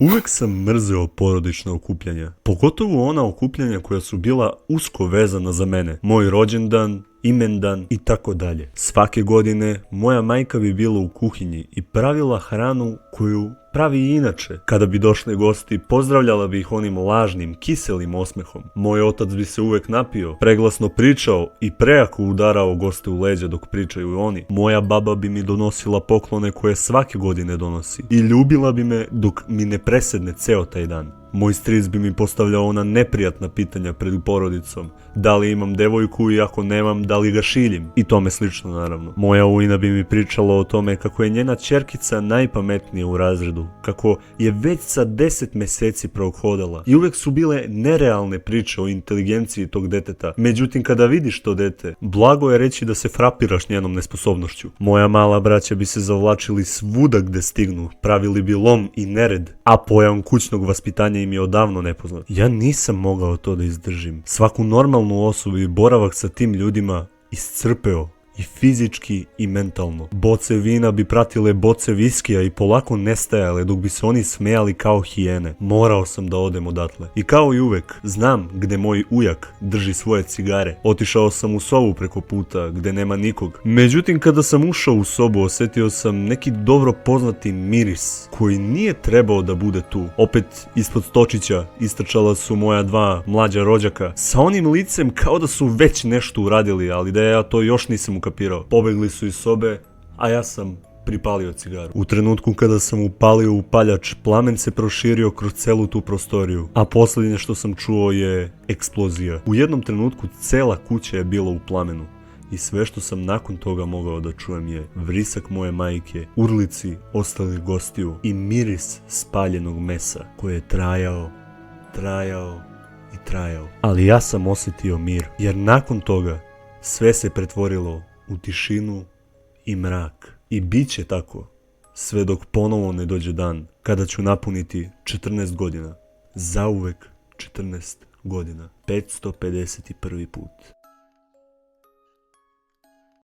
Uvek sam mrzeo porodična okupljanja, pogotovo ona okupljanja koja su bila usko vezana za mene, moj rođendan, imendan i tako dalje. Svake godine moja majka bi bila u kuhinji i pravila hranu koju pravi i inače. Kada bi došli gosti, pozdravljala bi ih onim lažnim, kiselim osmehom. Moj otac bi se uvek napio, preglasno pričao i prejako udarao goste u leđa dok pričaju oni. Moja baba bi mi donosila poklone koje svake godine donosi i ljubila bi me dok mi ne presedne ceo taj dan. Moj stric bi mi postavljao ona neprijatna pitanja pred porodicom. Da li imam devojku i ako nemam, da li ga šiljim? I tome slično naravno. Moja ujna bi mi pričala o tome kako je njena ćerkica najpametnija u razredu, kako je već sa 10 meseci prohodala i uvek su bile nerealne priče o inteligenciji tog deteta. Međutim, kada vidiš to dete, blago je reći da se frapiraš njenom nesposobnošću. Moja mala braća bi se zavlačili svuda gde stignu, pravili bi lom i nered, a pojam kućnog vaspitanja im je odavno nepoznat. Ja nisam mogao to da izdržim. Svaku normalnu osobu i boravak sa tim ljudima iscrpeo i fizički i mentalno. Boce vina bi pratile boce viskija i polako nestajale dok bi se oni smejali kao hijene. Morao sam da odem odatle. I kao i uvek, znam gde moj ujak drži svoje cigare. Otišao sam u sobu preko puta gde nema nikog. Međutim, kada sam ušao u sobu, osetio sam neki dobro poznati miris koji nije trebao da bude tu. Opet ispod stočića istrčala su moja dva mlađa rođaka sa onim licem kao da su već nešto uradili, ali da ja to još nisam ukapirao. Pobegli su iz sobe, a ja sam pripalio cigaru. U trenutku kada sam upalio upaljač, plamen se proširio kroz celu tu prostoriju, a posljednje što sam čuo je eksplozija. U jednom trenutku cela kuća je bila u plamenu i sve što sam nakon toga mogao da čujem je vrisak moje majke, urlici ostalih gostiju i miris spaljenog mesa koji je trajao i trajao. Ali ja sam osjetio mir, jer nakon toga sve se pretvorilo u tišinu i mrak. I bit će tako, sve dok ponovo ne dođe dan, kada ću napuniti 14 godina. Zauvek 14 godina. 551. put.